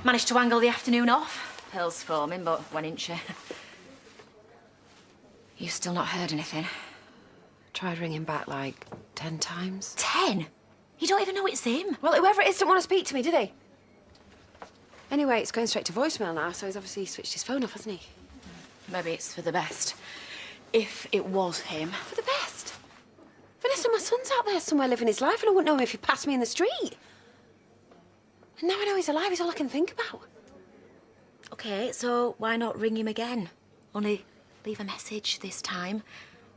Managed to angle the afternoon off. Pearl's foaming, but one inch. You've still not heard anything? Tried ringing back like 10 times. 10? You don't even know it's him. Well, whoever it is didn't want to speak to me, did he? Anyway, it's going straight to voicemail now, so he's obviously switched his phone off, hasn't he? Maybe it's for the best. If it was him. For the best? Vanessa, my son's out there somewhere living his life, and I wouldn't know him if he passed me in the street. And now I know he's alive, he's all I can think about. OK, so why not ring him again? Only leave a message this time,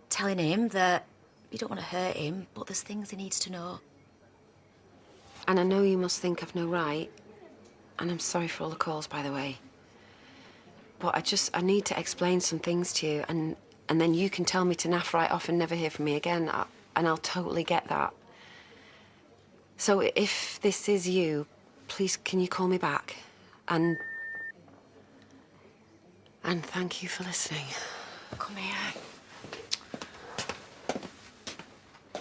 telling him that you don't want to hurt him, but there's things he needs to know. And I know you must think I've no right, and I'm sorry for all the calls, by the way. But I need to explain some things to you, and then you can tell me to naff right off and never hear from me again, and I'll totally get that. So if this is you, please can you call me back? And thank you for listening. Come here.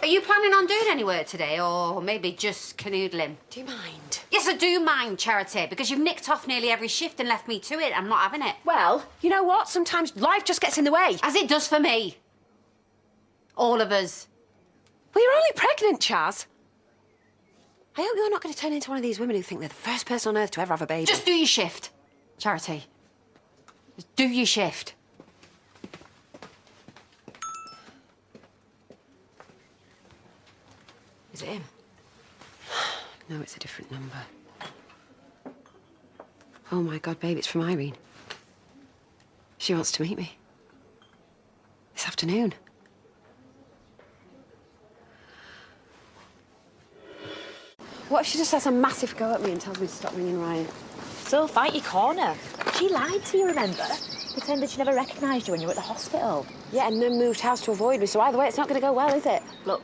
Are you planning on doing any work today, or maybe just canoodling? Do you mind? Yes, I do mind, Charity, because you've nicked off nearly every shift and left me to it. I'm not having it. Well, you know what? Sometimes life just gets in the way. As it does for me. All of us. Well, you're only pregnant, Chaz. I hope you're not going to turn into one of these women who think they're the first person on earth to ever have a baby. Just do your shift, Charity. Just do your shift. Is it him? No, it's a different number. Oh, my God, babe, it's from Irene. She wants to meet me. This afternoon. What if she just has a massive go at me and tells me to stop ringing Ryan? So fight your corner. She lied to you, remember? Pretended she never recognised you when you were at the hospital. Yeah, and then moved house to avoid me, so either way, it's not going to go well, is it? Look,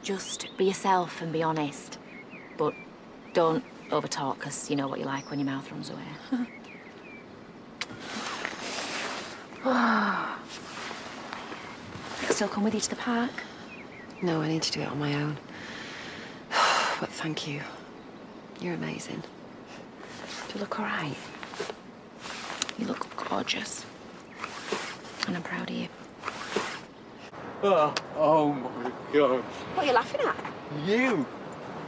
just be yourself and be honest. But don't overtalk, because you know what you like when your mouth runs away. Still come with you to the park? No, I need to do it on my own. But thank you. You're amazing. Do you look all right? You look gorgeous. And I'm proud of you. Oh my God. What are you laughing at? You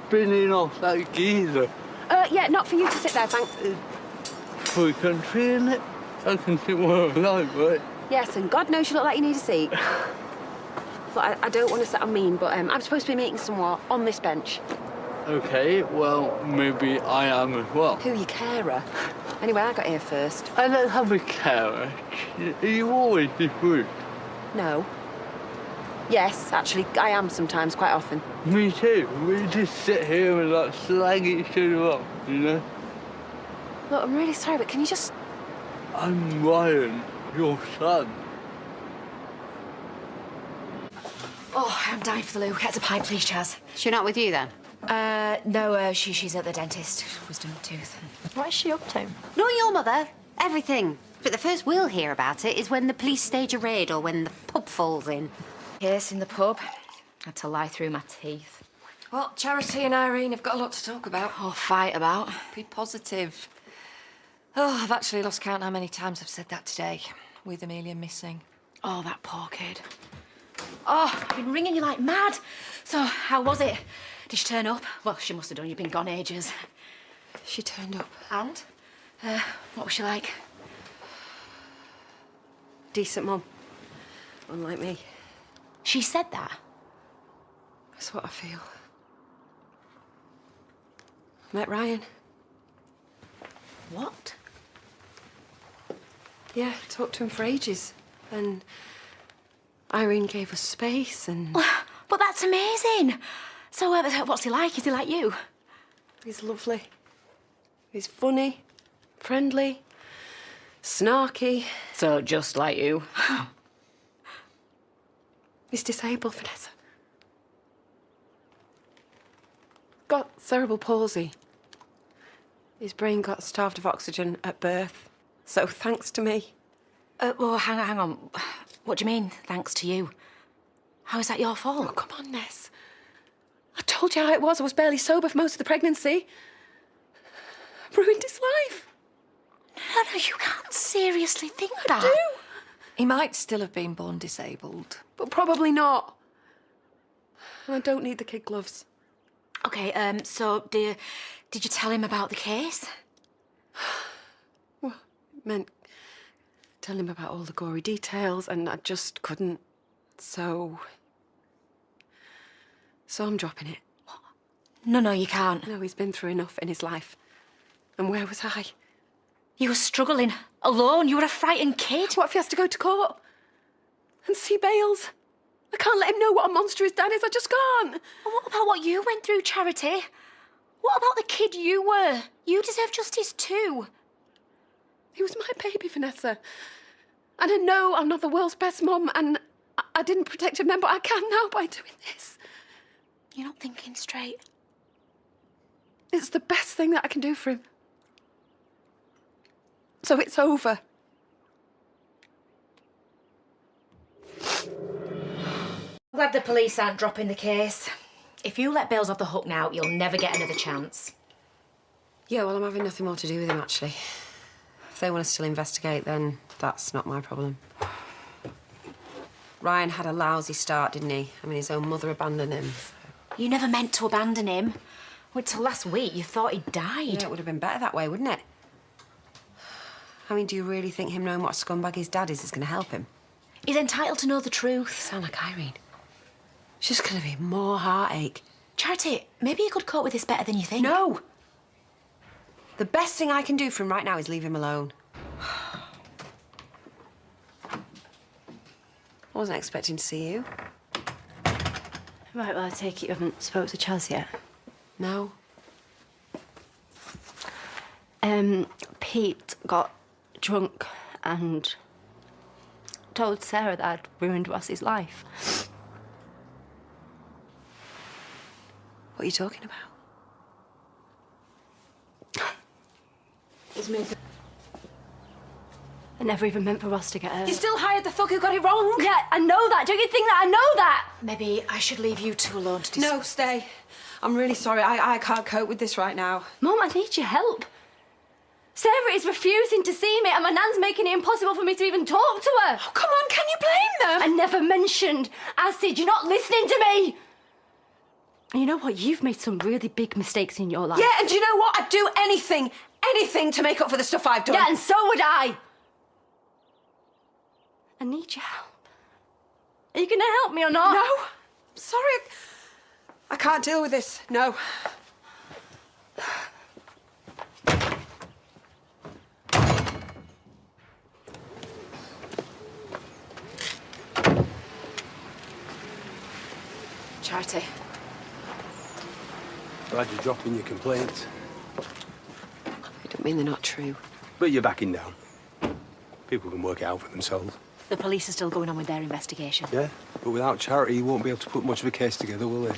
spinning off that geezer. Yeah, not for you to sit there, thanks. For country, innit? I can sit where I like, but... Yes, and God knows you look like you need a seat. But I don't want to sound mean, but I'm supposed to be meeting someone on this bench. Okay, well, maybe I am as well. Who, your carer? Anyway, I got here first. I don't have a carer. You always this rude. No. Yes, actually, I am sometimes, quite often. Me too. We just sit here and like slag each other up, you know? Look, I'm really sorry, but can you just... I'm Ryan, your son. Oh, I'm dying for the loo. Get us a pint, please, Chaz. She's not with you, then? No, she's at the dentist. Wisdom tooth. What is she up to? Not your mother. Everything. But the first we'll hear about it is when the police stage a raid or when the pub falls in. Yes, in the pub. Had to lie through my teeth. Well, Charity and Irene have got a lot to talk about. Or fight about. Be positive. Oh, I've actually lost count how many times I've said that today, with Amelia missing. Oh, that poor kid. Oh, I've been ringing you like mad. So, how was it? Did she turn up? Well, she must have done. You've been gone ages. She turned up. And? What was she like? Decent mum. Unlike me. She said that? That's what I feel. Met Ryan. What? Yeah, talked to him for ages. And Irene gave us space and... But that's amazing. So, what's he like? Is he like you? He's lovely. He's funny, friendly, snarky. So, just like you. He's disabled, Vanessa. Got cerebral palsy. His brain got starved of oxygen at birth. So thanks to me. Well, hang on. What do you mean, thanks to you? How is that your fault? Oh, come on, Ness. I told you how it was. I was barely sober for most of the pregnancy. Ruined his life. No, you can't seriously think that. Do? He might still have been born disabled. But probably not. And I don't need the kid gloves. Okay, so did you tell him about the case? Well, it meant tell him about all the gory details, and I just couldn't. So I'm dropping it. No, you can't. No, he's been through enough in his life. And where was I? You were struggling, alone. You were a frightened kid. What if he has to go to court? And see bails? I can't let him know what a monster his dad is. I just can't. And what about what you went through, Charity? What about the kid you were? You deserve justice too. He was my baby, Vanessa. And I know I'm not the world's best mom, and I didn't protect him then, but I can now by doing this. You're not thinking straight. It's the best thing that I can do for him. So it's over. I'm glad the police aren't dropping the case. If you let Bales off the hook now, you'll never get another chance. Yeah, well, I'm having nothing more to do with him, actually. If they want to still investigate, then that's not my problem. Ryan had a lousy start, didn't he? I mean, his own mother abandoned him. You never meant to abandon him. Wait till last week, you thought he died. Yeah, it would have been better that way, wouldn't it? I mean, do you really think him knowing what a scumbag his dad is going to help him? He's entitled to know the truth. Sound like Irene. She's going to be more heartache. Charity, maybe you could cope with this better than you think. No! The best thing I can do for him right now is leave him alone. I wasn't expecting to see you. Right, well, I take it you haven't spoke to Chaz yet? No. Pete got drunk and told Sarah that I'd ruined Ross's life. What are you talking about? I never even meant for Ross to get hurt. You still hired the fuck who got it wrong? Yeah, I know that. Don't you think that I know that? Maybe I should leave you two alone to discuss. No, stay. I'm really sorry. I can't cope with this right now. Mum, I need your help. Sarah is refusing to see me and my nan's making it impossible for me to even talk to her. Oh, come on, can you blame them? I never mentioned acid. You're not listening to me. And you know what? You've made some really big mistakes in your life. Yeah, and do you know what? I'd do anything to make up for the stuff I've done. Yeah, and so would I. I need your help. Are you going to help me or not? No. Sorry. I can't deal with this. No. Charity. Glad you're dropping your complaints. I don't mean they're not true. But you're backing down. People can work it out for themselves. The police are still going on with their investigation. Yeah, but without Charity, you won't be able to put much of a case together, will they?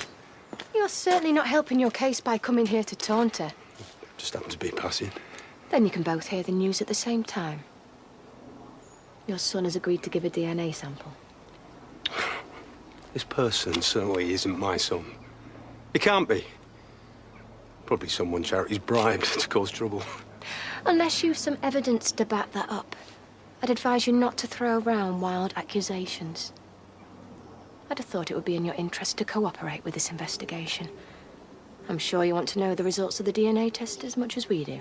You're certainly not helping your case by coming here to taunt her. Just happen to be passing. Then you can both hear the news at the same time. Your son has agreed to give a DNA sample. This person certainly isn't my son. He can't be. Probably someone Charity's bribed to cause trouble. Unless you've some evidence to back that up, I'd advise you not to throw around wild accusations. I'd have thought it would be in your interest to cooperate with this investigation. I'm sure you want to know the results of the DNA test as much as we do.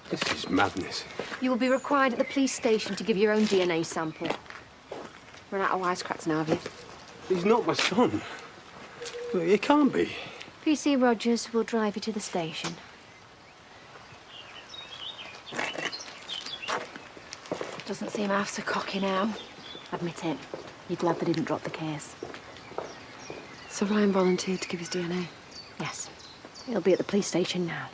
This is madness. You will be required at the police station to give your own DNA sample. Run out of wisecracks now, have you? He's not my son. He can't be. PC Rogers will drive you to the station. Doesn't seem half so cocky now. Admit it. You're glad they didn't drop the case. So Ryan volunteered to give his DNA? Yes. He'll be at the police station now.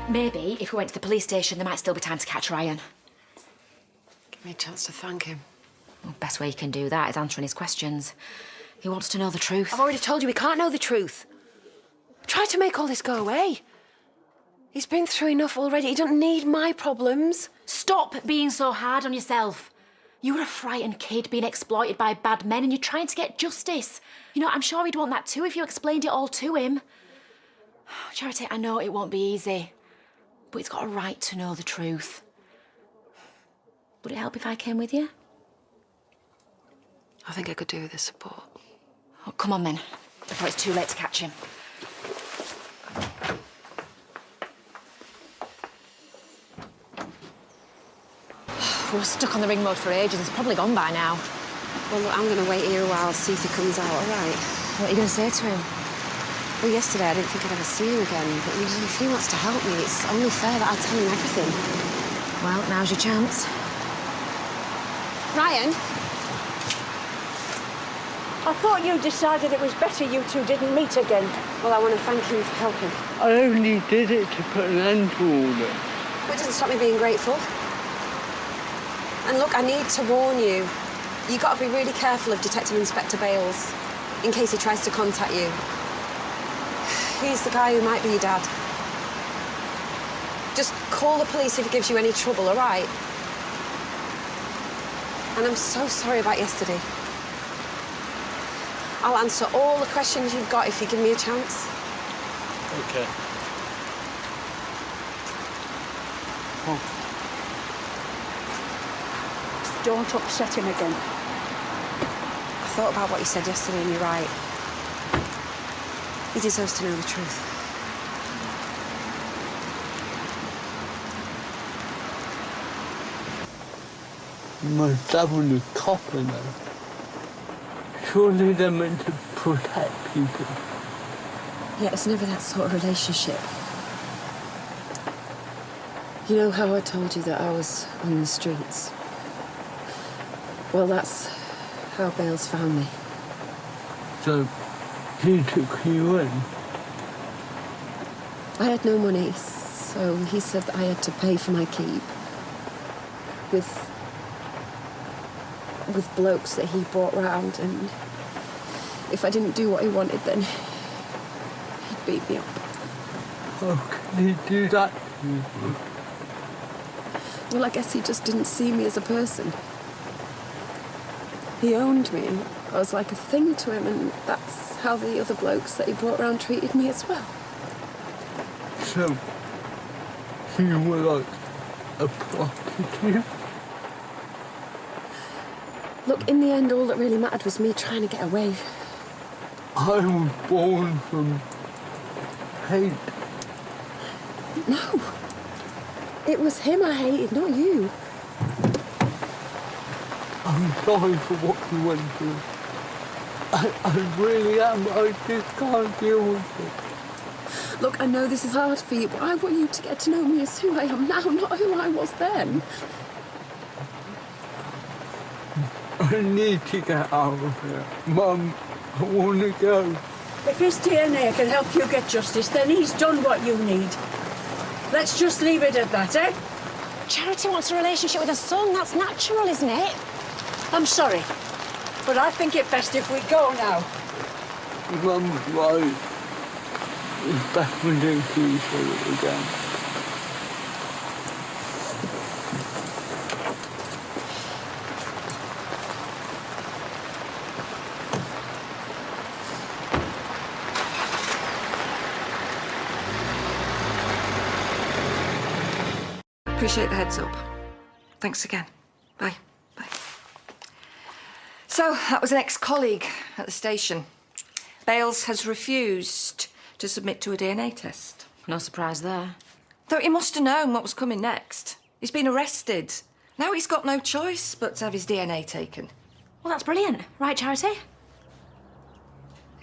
Maybe if we went to the police station, there might still be time to catch Ryan. Give me a chance to thank him. Well, best way you can do that is answering his questions. He wants to know the truth. I've already told you he can't know the truth. Try to make all this go away. He's been through enough already. He doesn't need my problems. Stop being so hard on yourself. You were a frightened kid being exploited by bad men and you're trying to get justice. You know, I'm sure he'd want that too if you explained it all to him. Charity, I know it won't be easy, but he's got a right to know the truth. Would it help if I came with you? I think I could do with this support. Oh, come on then, before it's too late to catch him. We were stuck on the ring road for ages. It's probably gone by now. Well, look, I'm going to wait here a while, see if he comes out, all right? What are you going to say to him? Well, yesterday I didn't think I'd ever see him again, but if he wants to help me, it's only fair that I tell him everything. Well, now's your chance. Ryan? I thought you decided it was better you two didn't meet again. Well, I want to thank you for helping. I only did it to put an end to all this. But it doesn't stop me being grateful. And look, I need to warn you. You've got to be really careful of Detective Inspector Bales, in case he tries to contact you. He's the guy who might be your dad. Just call the police if he gives you any trouble, all right? And I'm so sorry about yesterday. I'll answer all the questions you've got if you give me a chance. Okay. Oh. Don't upset him again. I thought about what you said yesterday and you're right. He deserves to know the truth. My dad was a cop, you know. Surely they're meant to protect people. Yeah, it's never that sort of relationship. You know how I told you that I was on the streets? Well, that's how Bales found me. So he took you in? I had no money, so he said that I had to pay for my keep with blokes that he brought round, and if I didn't do what he wanted, then he'd beat me up. How can he do that to you? Well, I guess he just didn't see me as a person. He owned me. I was like a thing to him, and that's how the other blokes that he brought round treated me as well. So you were like a prostitute? Look, in the end, all that really mattered was me trying to get away. I was born from hate. No. It was him I hated, not you. I'm sorry for what you went through. I really am. I just can't deal with it. Look, I know this is hard for you, but I want you to get to know me as who I am now, not who I was then. I need to get out of here. Mum, I want to go. If his DNA can help you get justice, then he's done what you need. Let's just leave it at that, eh? Charity wants a relationship with her son. That's natural, isn't it? I'm sorry, but I think it best if we go now. Mum's right. It's best we don't see each other again. Appreciate the heads up. Thanks again. Bye. Bye. So, that was an ex-colleague at the station. Bales has refused to submit to a DNA test. No surprise there. Though he must have known what was coming next. He's been arrested. Now he's got no choice but to have his DNA taken. Well, that's brilliant. Right, Charity?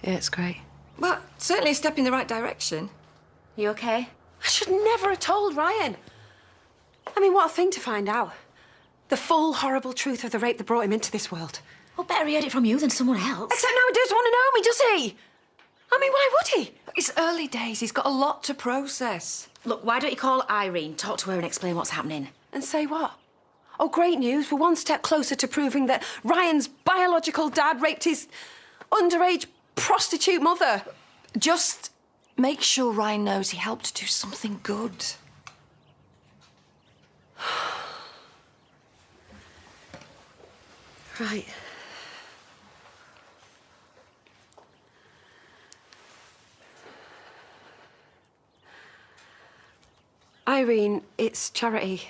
Yeah, it's great. Well, certainly a step in the right direction. You okay? I should never have told Ryan. I mean, what a thing to find out. The full, horrible truth of the rape that brought him into this world. Well, better he heard it from you than someone else. Except now he doesn't want to know me, does he? I mean, why would he? It's early days. He's got a lot to process. Look, why don't you call Irene, talk to her and explain what's happening? And say what? Oh, great news. We're one step closer to proving that Ryan's biological dad raped his underage prostitute mother. Just make sure Ryan knows he helped do something good. Right. Irene, it's Charity.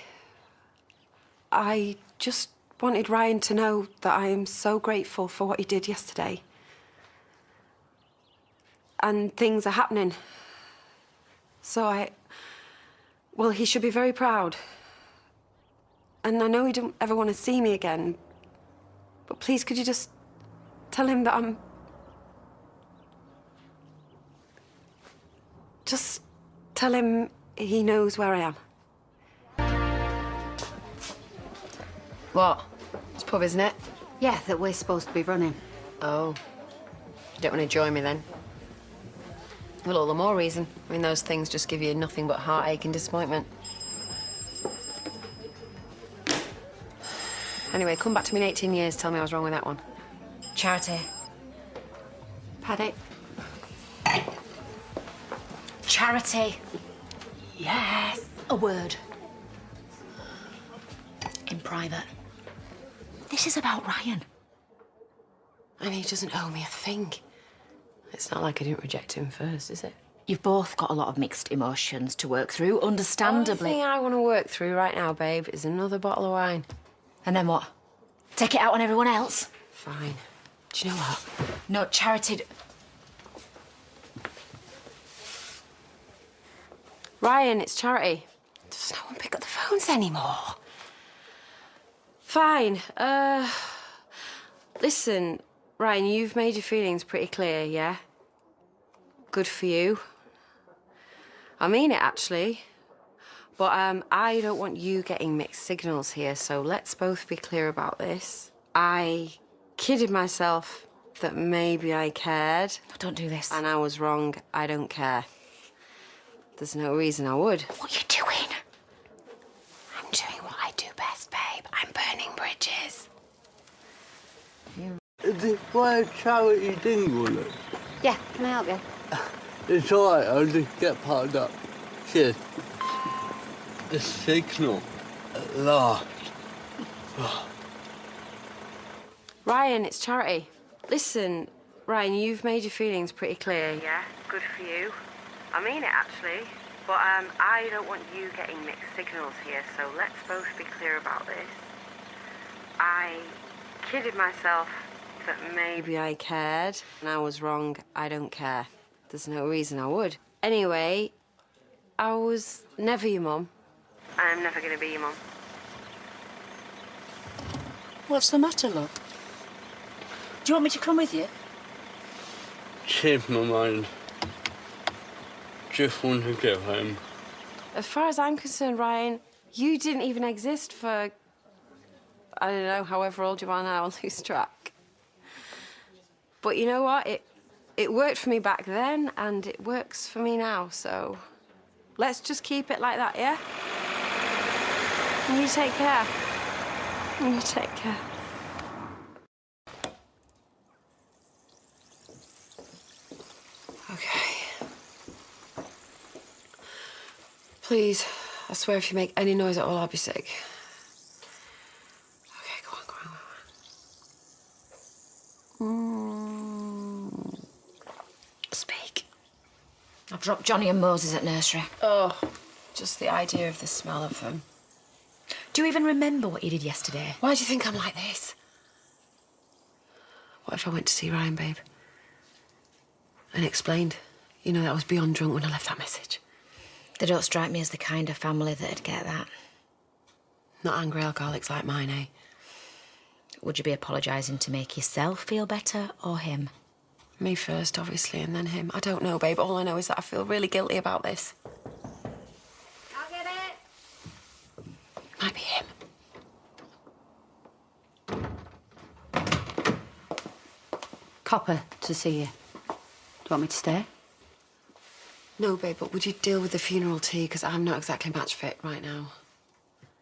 I just wanted Ryan to know that I am so grateful for what he did yesterday. And things are happening. So well, he should be very proud. And I know he don't ever want to see me again. But please, could you just tell him that I'm... Just tell him he knows where I am. What? It's pub, isn't it? Yeah, that we're supposed to be running. Oh. You don't want to join me, then? Well, all the more reason. I mean, those things just give you nothing but heartache and disappointment. Anyway, come back to me in 18 years, tell me I was wrong with that one. Charity. Paddy? Charity. Yes. A word. In private. This is about Ryan. And he doesn't owe me a thing. It's not like I didn't reject him first, is it? You've both got a lot of mixed emotions to work through, understandably. The only thing I want to work through right now, babe, is another bottle of wine. And then what? Take it out on everyone else? Fine. Do you know what? No, Charity... Ryan, it's Charity. Does no one pick up the phones anymore? Fine. Listen, Ryan, you've made your feelings pretty clear, yeah? Good for you. I mean it, actually. But I don't want you getting mixed signals here, so let's both be clear about this. I kidded myself that maybe I cared. Don't do this. And I was wrong. I don't care. There's no reason I would. What are you doing? I'm doing what I do best, babe. I'm burning bridges. Is this where Charity dingle is? Yeah, can I help you? It's all right, I'll just get parked up. Cheers. The signal at last. Ryan, it's Charity. Listen, Ryan, you've made your feelings pretty clear. Yeah, good for you. I mean it, actually. But I don't want you getting mixed signals here, so let's both be clear about this. I kidded myself that maybe I cared, and I was wrong. I don't care. There's no reason I would. Anyway, I was never your mum. I'm never going to be your mum. What's the matter, love? Do you want me to come with you? Changed my mind. Just want to go home. As far as I'm concerned, Ryan, you didn't even exist for, I don't know, however old you are now, I'll lose track. But you know what? It worked for me back then, and it works for me now, so let's just keep it like that, yeah? And you take care. And you take care. Okay. Please, I swear if you make any noise at all, I'll be sick. Okay, go on. Speak. I've dropped Johnny and Moses at nursery. Oh, just the idea of the smell of them. Do you even remember what you did yesterday? Why do you think I'm like this? What if I went to see Ryan, babe? And explained, you know, that I was beyond drunk when I left that message. They don't strike me as the kind of family that'd get that. Not angry alcoholics like mine, eh? Would you be apologising to make yourself feel better or him? Me first, obviously, and then him. I don't know, babe. All I know is that I feel really guilty about this. I'll get it. Might be him. Copper to see you. Do you want me to stay? No, babe, but would you deal with the funeral tea? Because I'm not exactly match fit right now.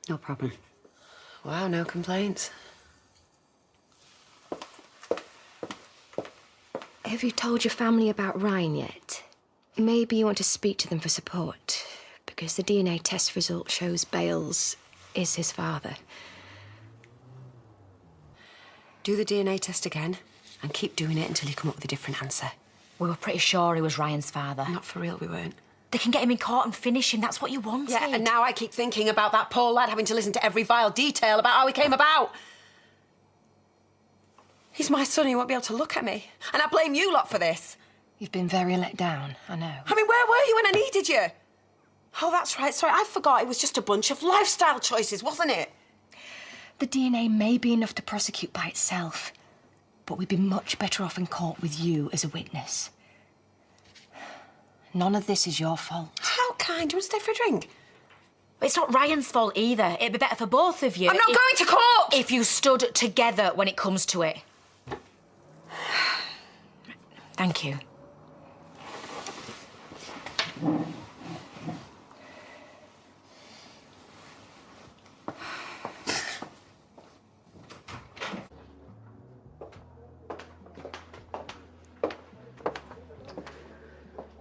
No problem. Wow, no complaints. Have you told your family about Ryan yet? Maybe you want to speak to them for support, because the DNA test result shows Bales is his father. Do the DNA test again and keep doing it until you come up with a different answer. We were pretty sure he was Ryan's father. Not for real, we weren't. They can get him in court and finish him. That's what you wanted. Yeah, and now I keep thinking about that poor lad having to listen to every vile detail about how he came about. He's my son, he won't be able to look at me. And I blame you lot for this. You've been very let down, I know. I mean, where were you when I needed you? Oh, that's right. Sorry, I forgot it was just a bunch of lifestyle choices, wasn't it? The DNA may be enough to prosecute by itself, but we'd be much better off in court with you as a witness. None of this is your fault. How kind. Do you want to stay for a drink? It's not Ryan's fault either. It'd be better for both of you. I'm not going to court! If you stood together when it comes to it. Thank you.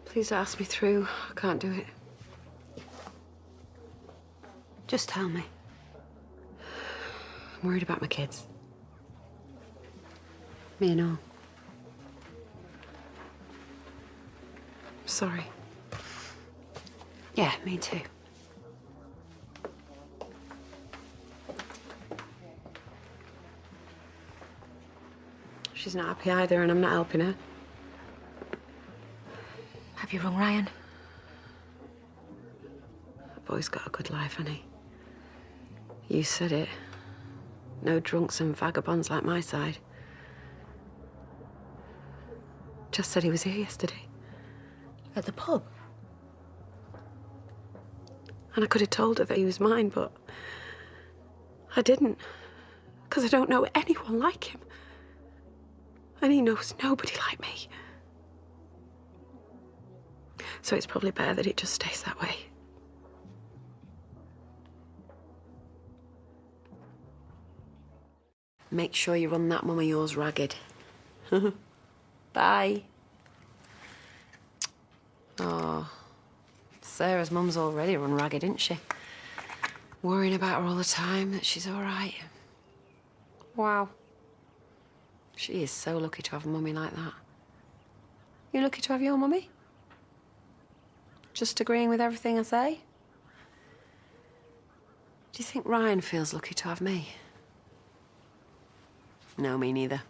Please don't ask me through. I can't do it. Just tell me. I'm worried about my kids. Me and all. Sorry. Yeah, me too. She's not happy either, and I'm not helping her. Have you rung Ryan? That boy's got a good life, hasn't he? You said it. No drunks and vagabonds like my side. Just said he was here yesterday. At the pub? And I could have told her that he was mine, but I didn't. Because I don't know anyone like him. And he knows nobody like me. So it's probably better that it just stays that way. Make sure you run that mum of yours ragged. Bye. Oh, Sarah's mum's already run ragged, isn't she? Worrying about her all the time, that she's all right. Wow. She is so lucky to have a mummy like that. You lucky to have your mummy? Just agreeing with everything I say? Do you think Ryan feels lucky to have me? No, me neither.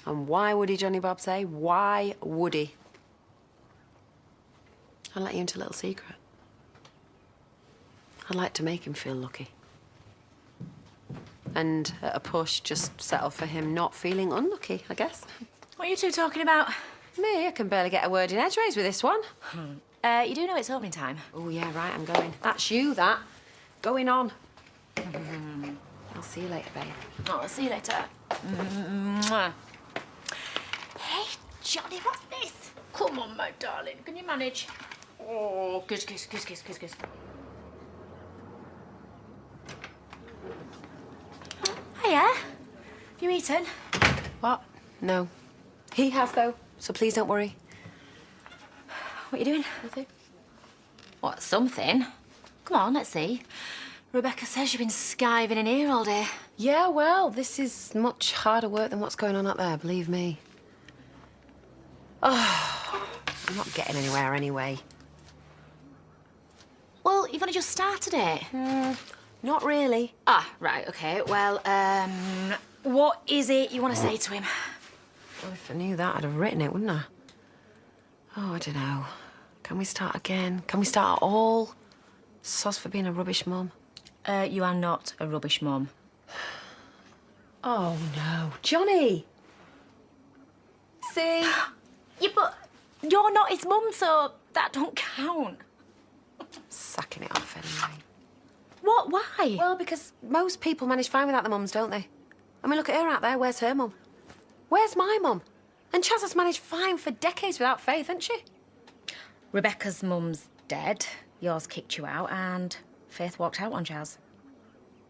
And why would he, Johnny Bob, say? Why would he? I'll let you into a little secret. I'd like to make him feel lucky. And at a push, just settle for him not feeling unlucky, I guess. What are you two talking about? Me, I can barely get a word in edgeways with this one. You do know it's opening time. Oh, yeah, right, I'm going. That's you, that. Going on. I'll see you later, babe. Oh, I'll see you later. Mwah. Hey, Johnny, what's this? Come on, my darling. Can you manage? Oh, kiss, kiss, kiss, kiss, kiss, kiss. Hiya. You eaten? What? No. He has, though, so please don't worry. What are you doing? Nothing. What, something? Come on, let's see. Rebecca says you've been skiving in here all day. Yeah, well, this is much harder work than what's going on up there, believe me. Oh, I'm not getting anywhere anyway. Well, you've only just started it. Not really. Ah, right, okay. Well, what is it you want to say to him? Well, if I knew that, I'd have written it, wouldn't I? Oh, I don't know. Can we start again? Can we start at all? Soz for being a rubbish mum. You are not a rubbish mum. Oh, no. Johnny! See? Yeah, but you're not his mum, so that don't count. Sacking it off anyway. What? Why? Well, because most people manage fine without their mums, don't they? I mean, look at her out there. Where's her mum? Where's my mum? And Chaz has managed fine for decades without Faith, hasn't she? Rebecca's mum's dead. Yours kicked you out, and Faith walked out on Chaz.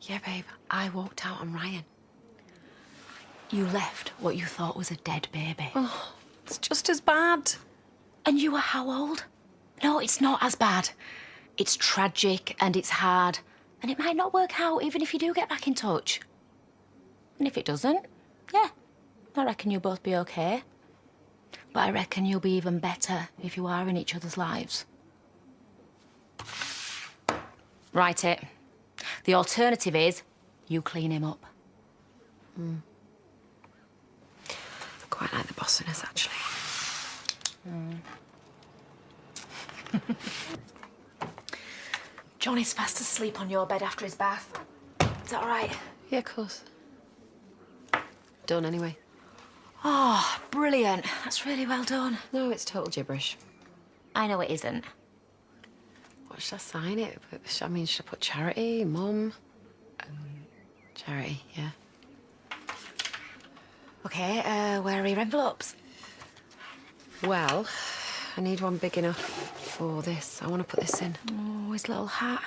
Yeah, babe. I walked out on Ryan. You left what you thought was a dead baby. Oh, it's just as bad. And you were how old? No, it's not as bad. It's tragic and it's hard. And it might not work out even if you do get back in touch. And if it doesn't, yeah, I reckon you'll both be okay. But I reckon you'll be even better if you are in each other's lives. Write it. The alternative is you clean him up. I quite like the bossiness, actually. Johnny's fast asleep on your bed after his bath. Is that all right? Yeah, of course. Done, anyway. Oh, brilliant. That's really well done. No, it's total gibberish. I know it isn't. What should I sign it? I mean, should I put charity, mum? Charity, yeah. OK, where are your envelopes? Well, I need one big enough for this. I want to put this in. Oh, his little hat.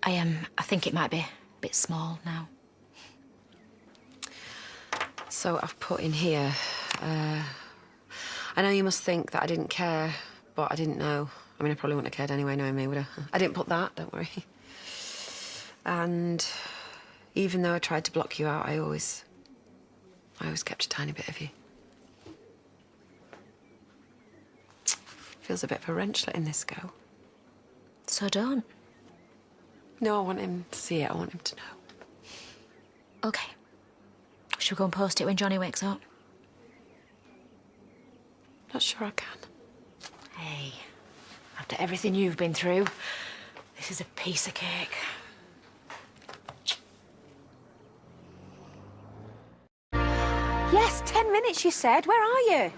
I think it might be a bit small now. So I've put in here, I know you must think that I didn't care, but I didn't know. I mean, I probably wouldn't have cared anyway, knowing me, would I? I didn't put that, don't worry. And even though I tried to block you out, I always kept a tiny bit of you. Feels a bit of a wrench letting this go. So don't. No, I want him to see it. I want him to know. OK. Shall we go and post it when Johnny wakes up? Not sure I can. Hey, after everything you've been through, this is a piece of cake. Yes, 10 minutes, you said. Where are you?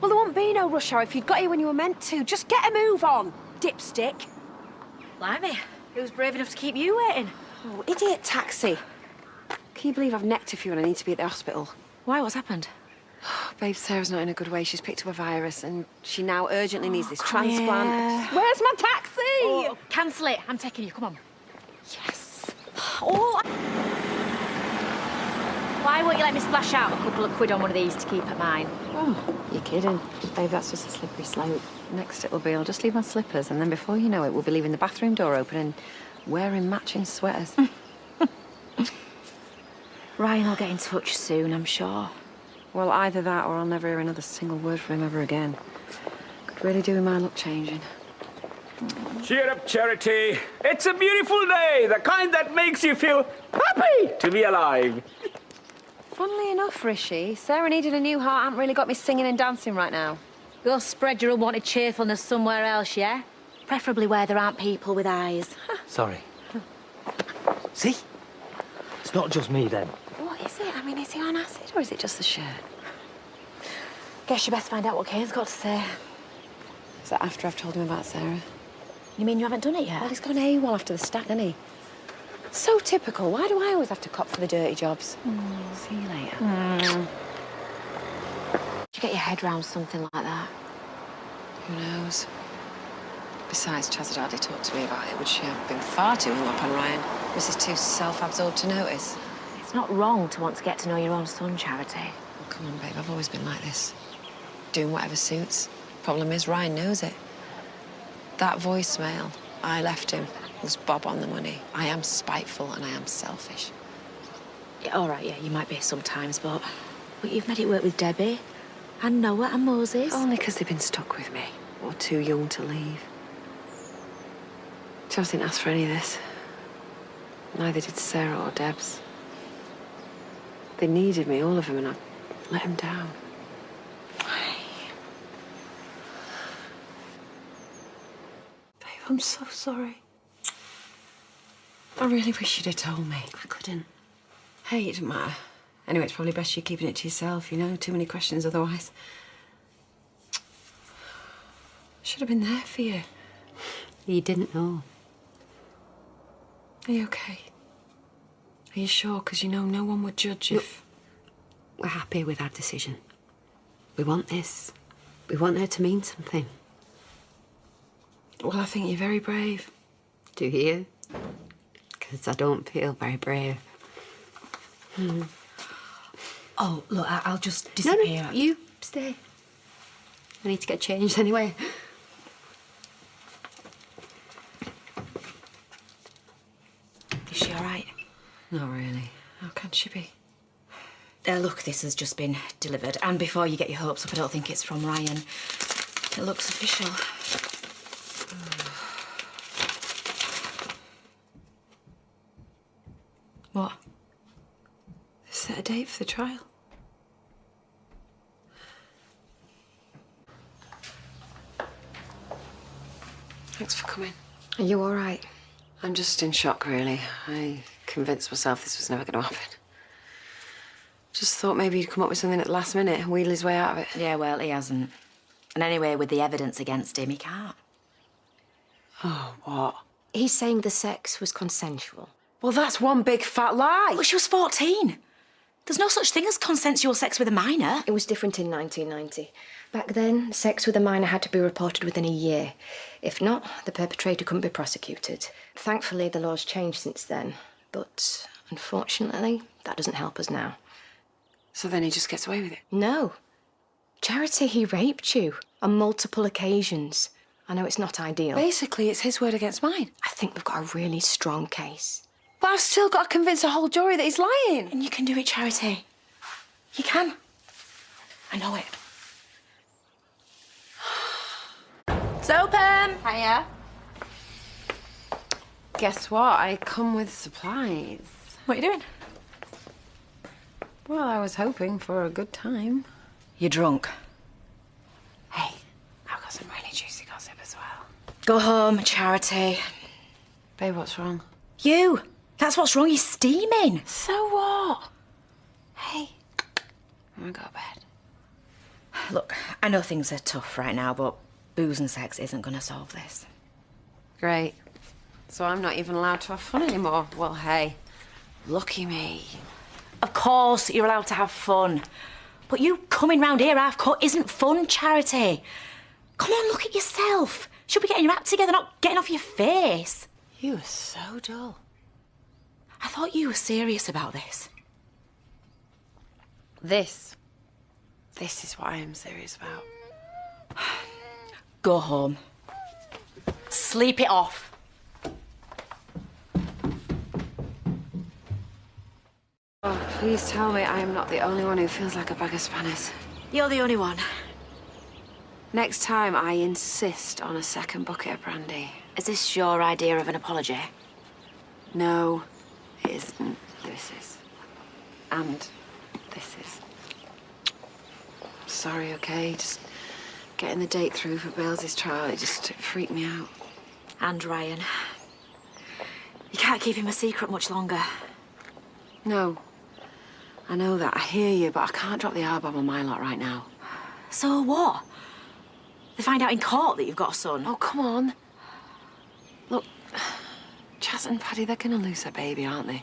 Well, there won't be no rush hour if you'd got here when you were meant to. Just get a move on, dipstick. Blimey, who's brave enough to keep you waiting? Oh, idiot taxi. Can you believe I've necked a few and I need to be at the hospital? Why? What's happened? Babe, Sarah's not in a good way. She's picked up a virus and she now urgently needs this come transplant. here. Where's my taxi? Oh, cancel it. I'm taking you. Come on. Yes. Oh. Why won't you let me splash out a couple of quid on one of these to keep at mine? Oh, you're kidding. Babe, that's just a slippery slope. Next it'll be I'll just leave my slippers and then before you know it, we'll be leaving the bathroom door open and wearing matching sweaters. Ryan will get in touch soon, I'm sure. Well, either that or I'll never hear another single word from him ever again. Could really do with my luck changing. Cheer up, Charity. It's a beautiful day, the kind that makes you feel happy to be alive. Funnily enough, Rishi, Sarah needed a new heart hasn't really got me singing and dancing right now. Go spread your unwanted cheerfulness somewhere else, yeah? Preferably where there aren't people with eyes. Sorry. See? It's not just me, then. What is it? I mean, is he on acid or is it just the shirt? Guess you best find out what Kane's got to say. Is that after I've told him about Sarah? You mean you haven't done it yet? Well, he's gone AWOL after the stack, hasn't he? So typical. Why do I always have to cop for the dirty jobs? See you later. Did you get your head round something like that? Who knows? Besides, Chaz had hardly talked to me about it, would she? I've been far too hung up on Ryan. Mrs. too self-absorbed to notice. It's not wrong to want to get to know your own son, Charity. Oh, come on, babe. I've always been like this. Doing whatever suits. Problem is, Ryan knows it. That voicemail I left him was bob on the money. I am spiteful and I am selfish. Yeah, all right, yeah, you might be sometimes, but you've made it work with Debbie and Noah and Moses. Only because they've been stuck with me or too young to leave. Chaz didn't ask for any of this. Neither did Sarah or Debs. They needed me, all of them, and I let them down. Babe, I'm so sorry. I really wish you'd have told me. I couldn't. Hey, it doesn't matter. Anyway, it's probably best you keeping it to yourself, you know? Too many questions otherwise. Should have been there for you. You didn't know. Are you okay? Are you sure? Because you know no one would judge if... We're happy with our decision. We want this. We want her to mean something. Well, I think you're very brave. Do you? Because I don't feel very brave. Oh, look, I'll just disappear. No, you stay. I need to get changed anyway. Is she all right? Not really. How can she be? Look, this has just been delivered. And before you get your hopes up, I don't think it's from Ryan. It looks official. What? They set a date for the trial. Thanks for coming. Are you all right? I'm just in shock, really. I convinced myself this was never going to happen. Just thought maybe he'd come up with something at the last minute and wheedle his way out of it. Yeah, well, he hasn't. And anyway, with the evidence against him, he can't. Oh, what? He's saying the sex was consensual. Well, that's one big fat lie. Well, she was 14. There's no such thing as consensual sex with a minor. It was different in 1990. Back then, sex with a minor had to be reported within a year. If not, the perpetrator couldn't be prosecuted. Thankfully, the law's changed since then. But unfortunately, that doesn't help us now. So then he just gets away with it? No. Charity, he raped you on multiple occasions. I know it's not ideal. Basically, it's his word against mine. I think we've got a really strong case. But I've still got to convince a whole jury that he's lying. And you can do it, Charity. You can. I know it. It's open. Hiya. Guess what? I come with supplies. What are you doing? Well, I was hoping for a good time. You're drunk. Hey, I've got some really juicy gossip as well. Go home, Charity. Babe, what's wrong? You. That's what's wrong. You're steaming. So what? Hey, I'm gonna go to bed. Look, I know things are tough right now, but booze and sex isn't going to solve this. Great. So I'm not even allowed to have fun anymore. Well, hey, lucky me. Of course you're allowed to have fun. But you coming round here half-cut isn't fun, Charity. Come on, look at yourself. Should be getting your act together, not getting off your face. You are so dull. I thought you were serious about this. This is what I am serious about. Go home. Sleep it off. Oh, please tell me I am not the only one who feels like a bag of spanners. You're the only one. Next time, I insist on a second bucket of brandy. Is this your idea of an apology? No, it isn't. This is. And this is. Sorry, okay? Just getting the date through for Bales' trial, it freaked me out. And Ryan. You can't keep him a secret much longer. No. I know that. I hear you, but I can't drop the R-bomb on my lot right now. So what? They find out in court that you've got a son. Oh, come on. Look, Chaz and Paddy, they're gonna lose their baby, aren't they?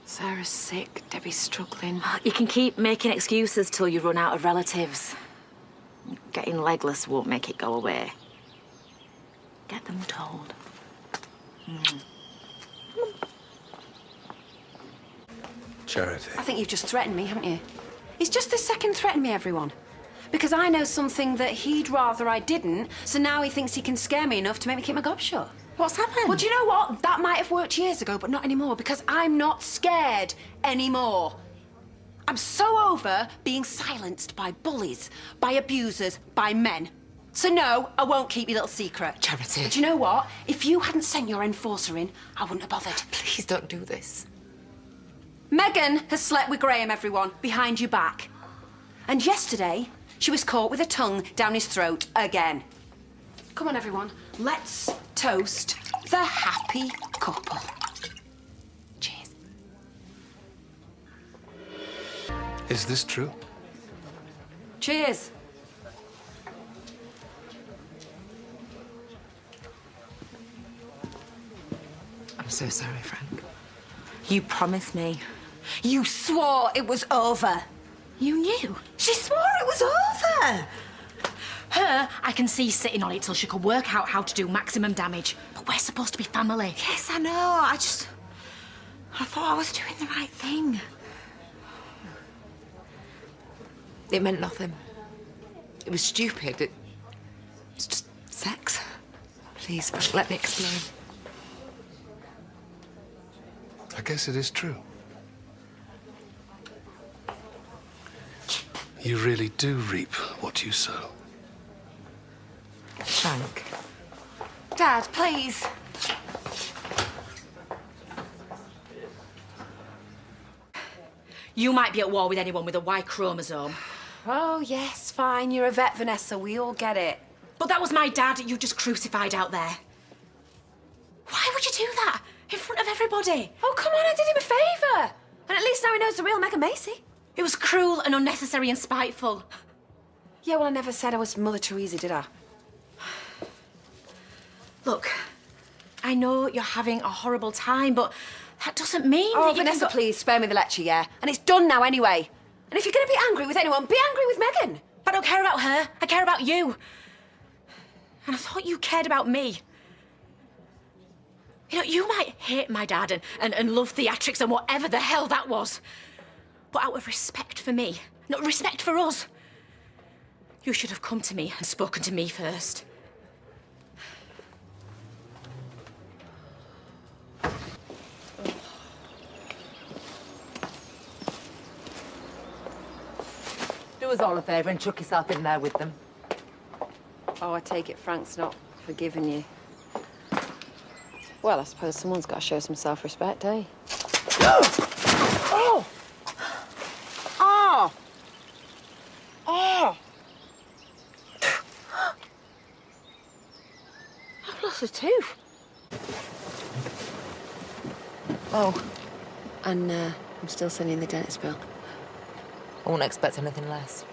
Sarah's sick, Debbie's struggling. You can keep making excuses till you run out of relatives. Getting legless won't make it go away. Get them told. Charity. I think you've just threatened me, haven't you? He's just this second threatened me, everyone. Because I know something that he'd rather I didn't, so now he thinks he can scare me enough to make me keep my gob shut. What's happened? Well, do you know what? That might have worked years ago, but not anymore, because I'm not scared anymore. I'm so over being silenced by bullies, by abusers, by men. So no, I won't keep your little secret. Charity. But do you know what? If you hadn't sent your enforcer in, I wouldn't have bothered. Please don't do this. Megan has slept with Graham, everyone, behind your back. And yesterday, she was caught with her tongue down his throat again. Come on, everyone. Let's toast the happy couple. Cheers. Is this true? Cheers. I'm so sorry, Frank. You promised me. You swore it was over. You knew. She swore it was over. Her, I can see sitting on it till she can work out how to do maximum damage. But we're supposed to be family. Yes, I know. I thought I was doing the right thing. It meant nothing. It was stupid. It's just sex. Please, let me explain. guess it is true. You really do reap what you sow. Shank. Dad, please. You might be at war with anyone with a Y chromosome. Oh, yes, fine. You're a vet, Vanessa. We all get it. But that was my dad you just crucified out there. Why would you do that? In front of everybody? Oh, come on, I did him a favour. And at least now he knows the real Megan Macy. It was cruel and unnecessary and spiteful. Yeah, well, I never said I was Mother Teresa, did I? Look, I know you're having a horrible time, but that doesn't mean Oh, that you Vanessa, can go... please, spare me the lecture, yeah? And it's done now anyway. And if you're going to be angry with anyone, be angry with Megan. But I don't care about her. I care about you. And I thought you cared about me. You know, you might hate my dad and love theatrics and whatever the hell that was. But out of respect for me, not respect for us, you should have come to me and spoken to me first. Do us all a favour and chuck yourself in there with them. Oh, I take it Frank's not forgiving you. Well, I suppose someone's got to show some self-respect, eh? Oh! Oh! Oh! I've lost a tooth. Oh. And, I'm still sending the dentist bill. I won't expect anything less.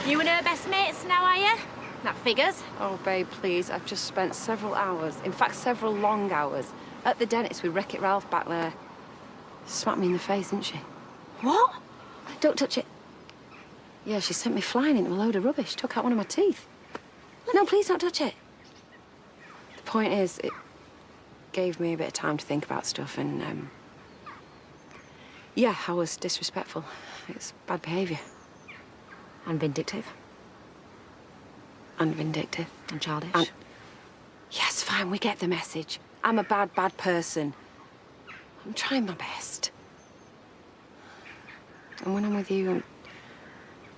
You and her best mates now, are you? That figures. Oh, babe, please. I've just spent several hours, in fact, several long hours, at the dentist with Wreck-It Ralph back there. Smacked me in the face, didn't she? What? Don't touch it. Yeah, she sent me flying into a load of rubbish, took out one of my teeth. No, please don't touch it. The point is, it gave me a bit of time to think about stuff and, yeah, I was disrespectful. It's bad behaviour. And vindictive. And vindictive. And childish. And... Yes, fine, we get the message. I'm a bad, bad person. I'm trying my best. And when I'm with you, I'm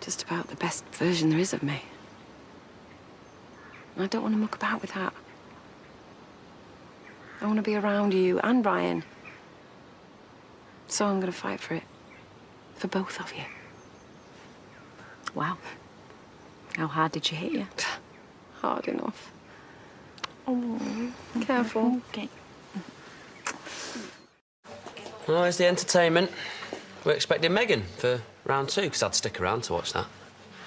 just about the best version there is of me. And I don't want to muck about with that. I want to be around you and Brian. So I'm going to fight for it. For both of you. Wow. How hard did she hit you? Hard enough. Oh, careful. Okay. Well, here's the entertainment. We're expecting Megan for round 2, because I'd stick around to watch that.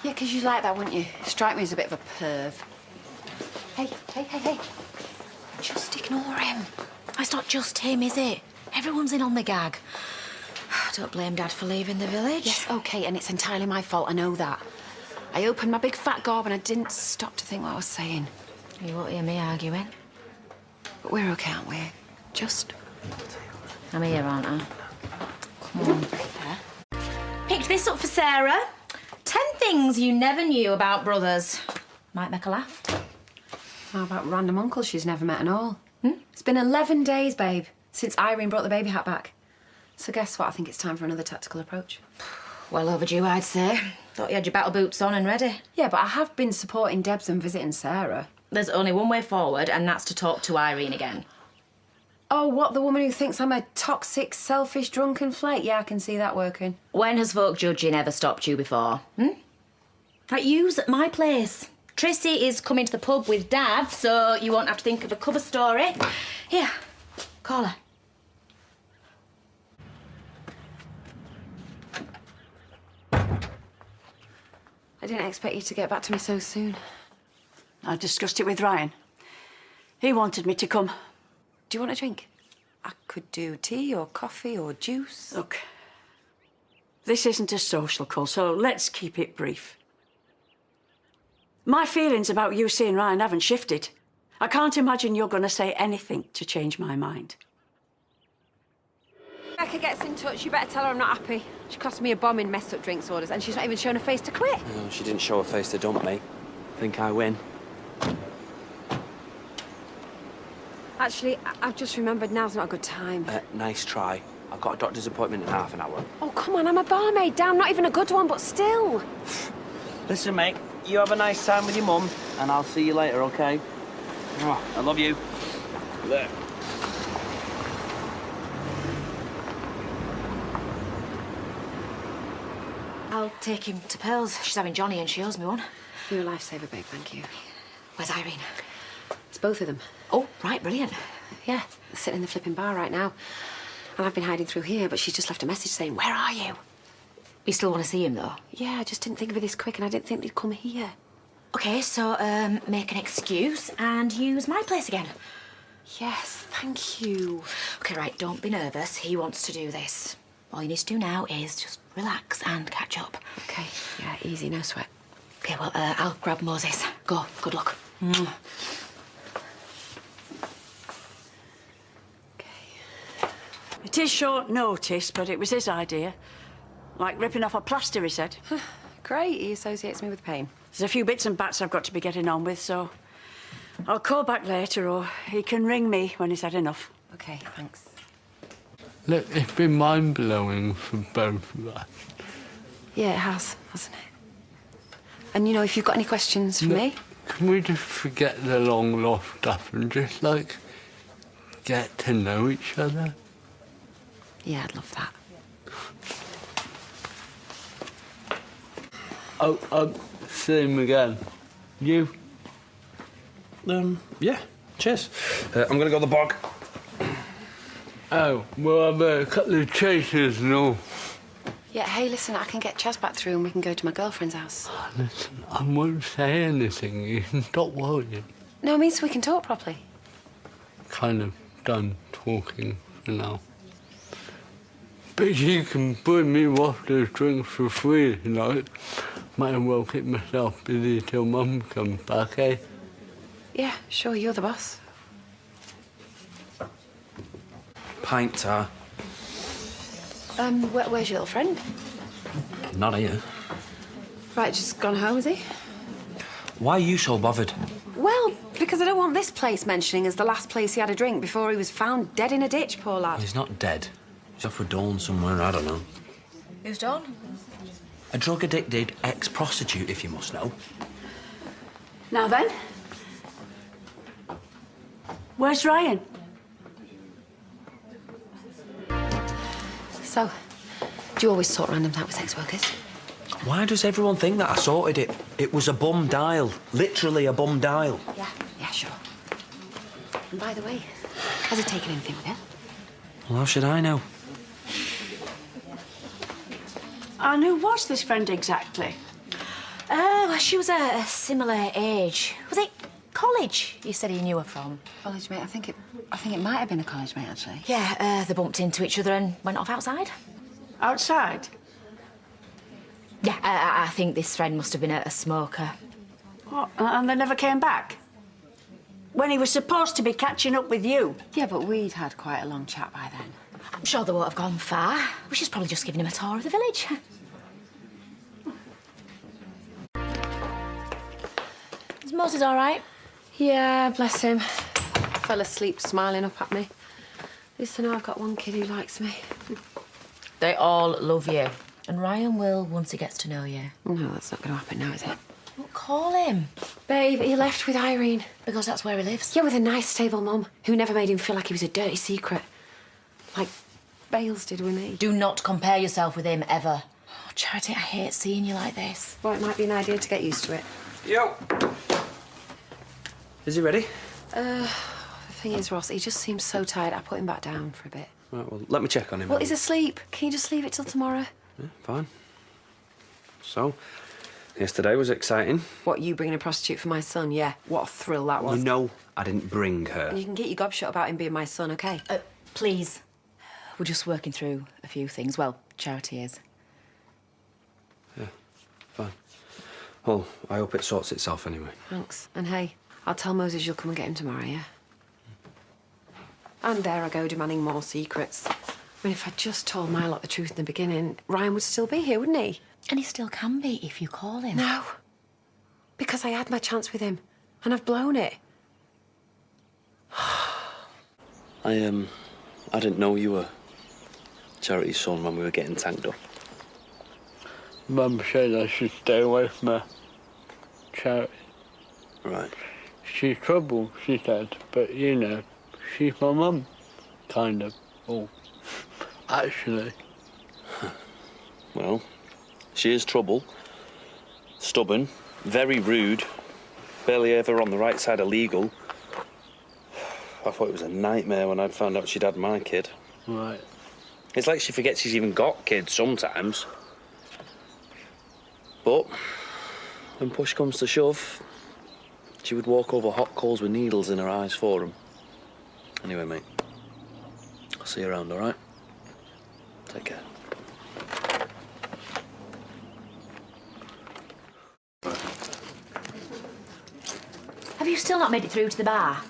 Yeah, because you like that, wouldn't you? Strike me as a bit of a perv. Hey. Just ignore him. It's not just him, is it? Everyone's in on the gag. Don't blame Dad for leaving the village. Yes, OK, and it's entirely my fault, I know that. I opened my big fat gob and I didn't stop to think what I was saying. You won't hear me arguing. But we're OK, aren't we? Just... I'm here, aren't I? Come on. Picked this up for Sarah. 10 things you never knew about brothers. Might make her laugh. How about random uncles she's never met and all? It's been 11 days, babe, since Irene brought the baby hat back. So guess what? I think it's time for another tactical approach. Well overdue, I'd say. Thought you had your battle boots on and ready. Yeah, but I have been supporting Debs and visiting Sarah. There's only one way forward, and that's to talk to Irene again. Oh, what, the woman who thinks I'm a toxic, selfish, drunken flake? Yeah, I can see that working. When has folk judging ever stopped you before? Like, you's at my place. Tracy is coming to the pub with Dad, so you won't have to think of a cover story. Here, call her. I didn't expect you to get back to me so soon. I discussed it with Ryan. He wanted me to come. Do you want a drink? I could do tea or coffee or juice. Look, this isn't a social call, so let's keep it brief. My feelings about you seeing Ryan haven't shifted. I can't imagine you're going to say anything to change my mind. Becca gets in touch, you better tell her I'm not happy. She cost me a bomb in messed up drinks orders, and she's not even shown her face to quit. No, she didn't show her face to dump me. Think I win. Actually, I've just remembered now's not a good time. Nice try. I've got a doctor's appointment in half an hour. Oh, come on, I'm a barmaid, damn, not even a good one, but still. Listen, mate, you have a nice time with your mum, and I'll see you later, OK? I love you. There. I'll take him to Pearl's. She's having Johnny and she owes me one. You're a lifesaver, babe, thank you. Where's Irene? It's both of them. Oh, right, brilliant. Yeah, they're sitting in the flipping bar right now. And I've been hiding through here, but she's just left a message saying, "Where are you?" You still want to see him, though? Yeah, I just didn't think of it this quick, and I didn't think they'd come here. OK, so, make an excuse and use my place again. Yes, thank you. OK, right, don't be nervous. He wants to do this. All you need to do now is just relax and catch up. OK, yeah, easy, no sweat. OK, well, I'll grab Moses. Go, good luck. It is short notice, but it was his idea. Like ripping off a plaster, he said. Great, he associates me with pain. There's a few bits and bats I've got to be getting on with, so I'll call back later, or he can ring me when he's had enough. OK, thanks. Look, it's been mind-blowing for both of us. Yeah, it has, hasn't it? And, you know, if you've got any questions for me... Can we just forget the long-lost stuff and just, like, get to know each other? Yeah, I'd love that. Oh, see him again. You? Yeah, cheers. I'm gonna go to the bog. Oh, we'll have a couple of chasers and all. Yeah, hey, listen, I can get Chaz back through and we can go to my girlfriend's house. Listen, I won't say anything. You can stop worrying. No, it means we can talk properly. Kind of done talking for now. But you can bring me off those drinks for free, you know. Might as well keep myself busy till Mum comes back, eh? Yeah, sure, you're the boss. Pint tar. Where's your little friend? Not here. Right, just gone home, is he? Why are you so bothered? Well, because I don't want this place mentioning as the last place he had a drink before he was found dead in a ditch, poor lad. He's not dead. He's off with Dawn somewhere, I don't know. Who's Dawn? A drug-addicted ex-prostitute, if you must know. Now then, where's Ryan? So, do you always sort randoms out with sex workers? Why does everyone think that I sorted it? It was a bum dial. Literally a bum dial. Yeah, sure. And by the way, has he taken anything with it? Well, how should I know? And who was this friend exactly? Well, she was a similar age. Was it college you said he knew her from? College mate, I think it might have been a college mate, actually. Yeah, they bumped into each other and went off outside. Outside? Yeah, I think this friend must have been a smoker. What, and they never came back? When he was supposed to be catching up with you? Yeah, but we'd had quite a long chat by then. I'm sure they won't have gone far. We should probably just giving him a tour of the village. Is Moses all right? Yeah, bless him. Fell asleep smiling up at me. At least I know I've got one kid who likes me. They all love you. And Ryan will once he gets to know you. No, that's not going to happen now, is it? Well, call him. Babe, he left with Irene. Because that's where he lives. Yeah, with a nice, stable mum who never made him feel like he was a dirty secret. Like Bales did with me. Do not compare yourself with him, ever. Oh, Charity, I hate seeing you like this. Well, it might be an idea to get used to it. Yo! Is he ready? The thing is, Ross, he just seems so tired. I put him back down for a bit. Right, well, let me check on him. Well, he's asleep. Can you just leave it till tomorrow? Yeah, fine. So, yesterday was exciting. What, you bringing a prostitute for my son? Yeah, what a thrill that was. You know I didn't bring her. You can get your gob shut about him being my son, OK? Please. We're just working through a few things. Well, Charity is. Yeah, fine. Well, I hope it sorts itself anyway. Thanks. And hey, I'll tell Moses you'll come and get him tomorrow, yeah? And there I go, demanding more secrets. I mean, if I'd just told my lot the truth in the beginning, Ryan would still be here, wouldn't he? And he still can be if you call him. No. Because I had my chance with him, and I've blown it. I didn't know you were Charity's son when we were getting tanked up. Mum said I should stay away from her. Charity. Right. She's trouble, she said, but you know, she's my mum, kind of. Well, actually. Well, she is trouble. Stubborn, very rude, barely ever on the right side of legal. I thought it was a nightmare when I found out she'd had my kid. Right. It's like she forgets she's even got kids sometimes. But when push comes to shove, she would walk over hot coals with needles in her eyes for them. Anyway, mate, I'll see you around, all right? Take care. Have you still not made it through to the bar?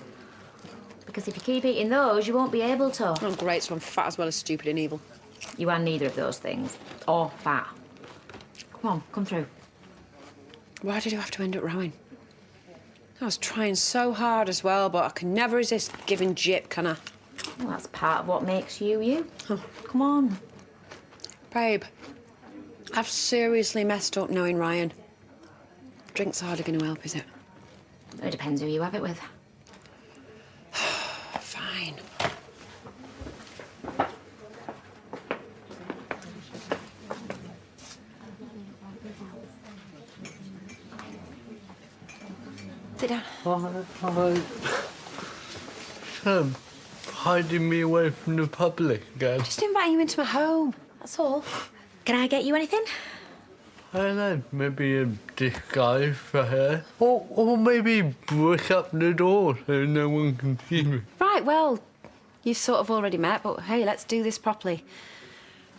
Because if you keep eating those, you won't be able to. Oh, great, so I'm fat as well as stupid and evil. You are neither of those things. Or fat. Come on, come through. Why did you have to end up rowing? I was trying so hard as well, but I can never resist giving jip, can I? Well, that's part of what makes you, you. Oh. Come on. Babe, I've seriously messed up knowing Ryan. Drink's hardly going to help, is it? It depends who you have it with. Fine. Sit down. Sam, hiding me away from the public again. Just inviting you into my home, that's all. Can I get you anything? I don't know, maybe a disguise for her. Or maybe brick up the door so no one can see me. Right, well, you've sort of already met, but hey, let's do this properly.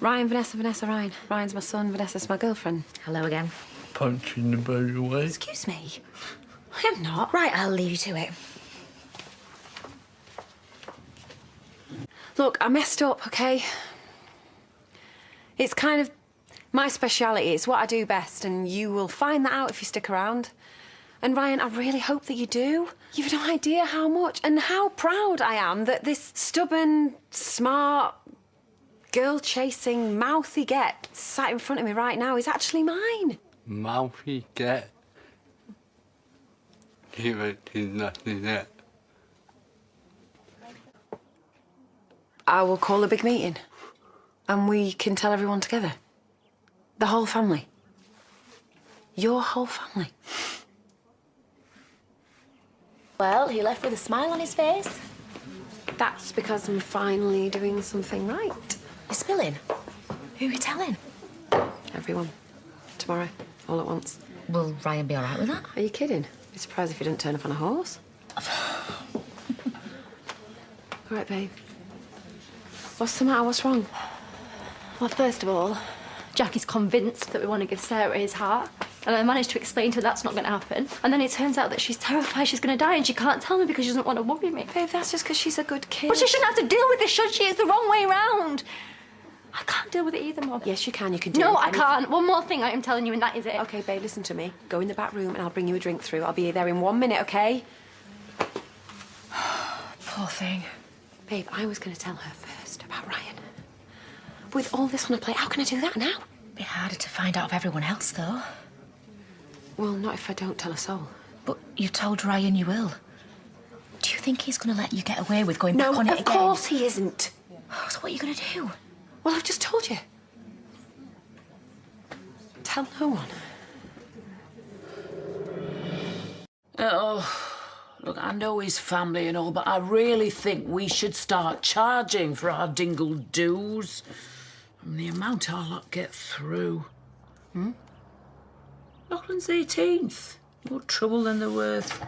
Ryan, Vanessa, Vanessa, Ryan. Ryan's my son, Vanessa's my girlfriend. Hello again. Punching the bird away. Excuse me. I am not. Right, I'll leave you to it. Look, I messed up, OK? It's kind of my speciality. It's what I do best, and you will find that out if you stick around. And Ryan, I really hope that you do. You've no idea how much and how proud I am that this stubborn, smart, girl-chasing, mouthy get sat in front of me right now is actually mine. Mouthy get. He mentioned nothing yet. I will call a big meeting, and we can tell everyone together. The whole family. Your whole family. Well, he left with a smile on his face. That's because I'm finally doing something right. You're spilling? Who are you telling? Everyone. Tomorrow. All at once. Will Ryan be all right with that? Are you kidding? I'd be surprised if he didn't turn up on a horse. All right, babe. What's the matter? What's wrong? Well, first of all, Jack is convinced that we want to give Sarah his heart. And I managed to explain to her that's not going to happen. And then it turns out that she's terrified she's going to die and she can't tell me because she doesn't want to worry me. Babe, that's just because she's a good kid. But she shouldn't have to deal with this, should she? It's the wrong way round. I can't deal with it either, Mum. Yes, you can. You can do it. No, I can't. One more thing I am telling you, and that is it. OK, babe, listen to me. Go in the back room and I'll bring you a drink through. I'll be there in 1 minute, OK? Poor thing. Babe, I was going to tell her first about Ryan. With all this on a plate, how can I do that now? Be harder to find out of everyone else, though. Well, not if I don't tell a soul. But you told Ryan you will. Do you think he's going to let you get away with going back on it again? No, of course he isn't. Oh, so what are you going to do? Well, I've just told you. Tell no one. Oh, look, I know his family and all, but I really think we should start charging for our dingle dues. And the amount our lot get through. Lachlan's 18th. More trouble than they're worth.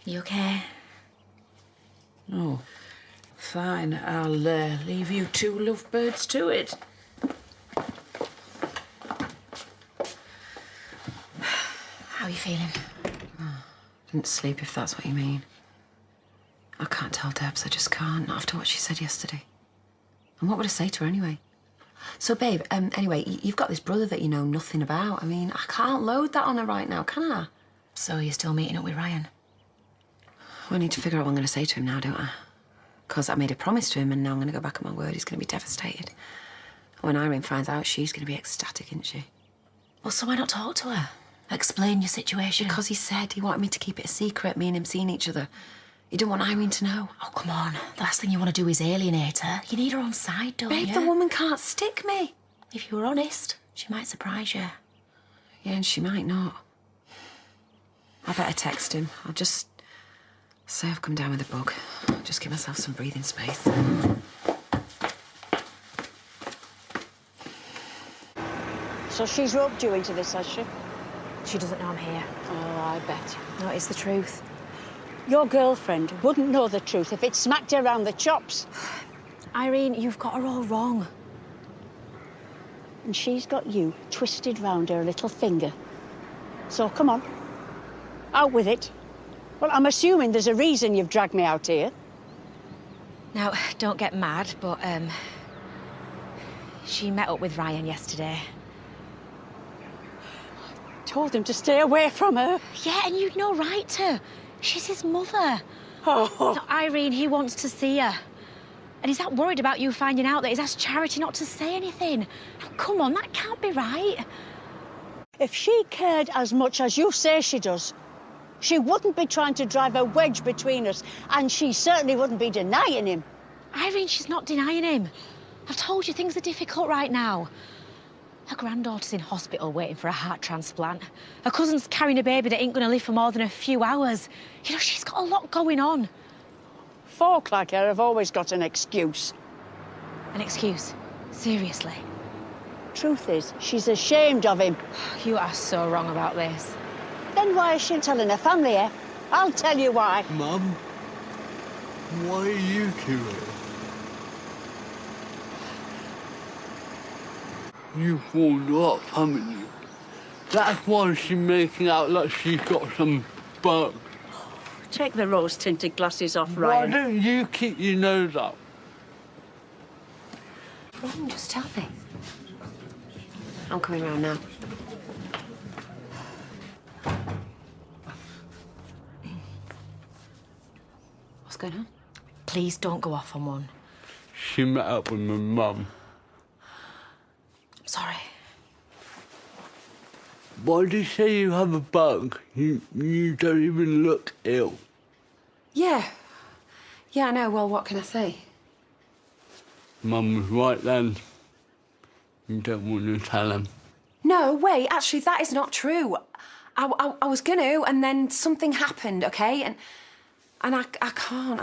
You okay? Oh, fine. I'll leave you two lovebirds to it. How are you feeling? Didn't sleep, if that's what you mean. I can't tell Debs, I just can't, not after what she said yesterday. And what would I say to her anyway? So, babe, anyway, you've got this brother that you know nothing about. I mean, I can't load that on her right now, can I? So you're still meeting up with Ryan? I need to figure out what I'm going to say to him now, don't I? Because I made a promise to him and now I'm going to go back on my word. He's going to be devastated. When Irene finds out, she's going to be ecstatic, isn't she? Well, so why not talk to her? Explain your situation. Because he said he wanted me to keep it a secret, me and him seeing each other. He didn't want Irene to know. Oh, come on. The last thing you want to do is alienate her. You need her on side, don't you? Babe, the woman can't stick me. If you were honest, she might surprise you. Yeah, and she might not. I better text him. I'll just say I've come down with a bug. I'll just give myself some breathing space. So she's roped you into this, has she? She doesn't know I'm here. Oh, I bet. No, it's the truth. Your girlfriend wouldn't know the truth if it smacked her around the chops. Irene, you've got her all wrong. And she's got you twisted round her little finger. So come on, out with it. Well, I'm assuming there's a reason you've dragged me out here. Now, don't get mad, but, she met up with Ryan yesterday. Told him to stay away from her. Yeah, and you'd no right to. She's his mother. Oh. Now, Irene, he wants to see her. And he's that worried about you finding out that he's asked Charity not to say anything. Now, come on, that can't be right. If she cared as much as you say she does, she wouldn't be trying to drive a wedge between us, and she certainly wouldn't be denying him. Irene, she's not denying him. I've told you things are difficult right now. Her granddaughter's in hospital waiting for a heart transplant. Her cousin's carrying a baby that ain't going to live for more than a few hours. You know, she's got a lot going on. Folk like her have always got an excuse. An excuse? Seriously? Truth is, she's ashamed of him. You are so wrong about this. Then why is she telling her family, eh? I'll tell you why. Mum, why are you two here? You pulled her up, haven't you? That's why she's making out like she's got some bug. Take the rose-tinted glasses off, Why Ryan. don't you keep your nose up? Ron, just tell me. I'm coming round now. What's going on? Please don't go off on one. She met up with my mum. I'm sorry. Why do you say you have a bug? You don't even look ill. Yeah. Yeah, I know. Well, what can I say? Mum was right then. You don't want to tell him. No, wait, actually, that is not true. I was gonna, and then something happened, okay? And I can't,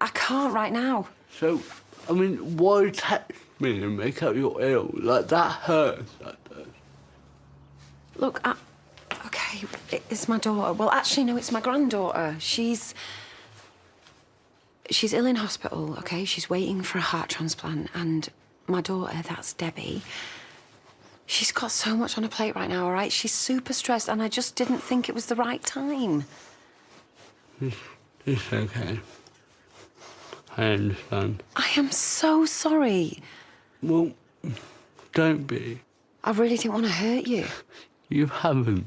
I can't right now. So, I mean, why text me and make out you're ill? Like, that hurts, that does. Look, okay, it's my daughter. Well, actually, no, it's my granddaughter. She's ill in hospital, okay? She's waiting for a heart transplant, and my daughter, that's Debbie, she's got so much on her plate right now, all right? She's super stressed, and I just didn't think it was the right time. It's okay. I understand. I am so sorry. Well, don't be. I really didn't want to hurt you. You haven't.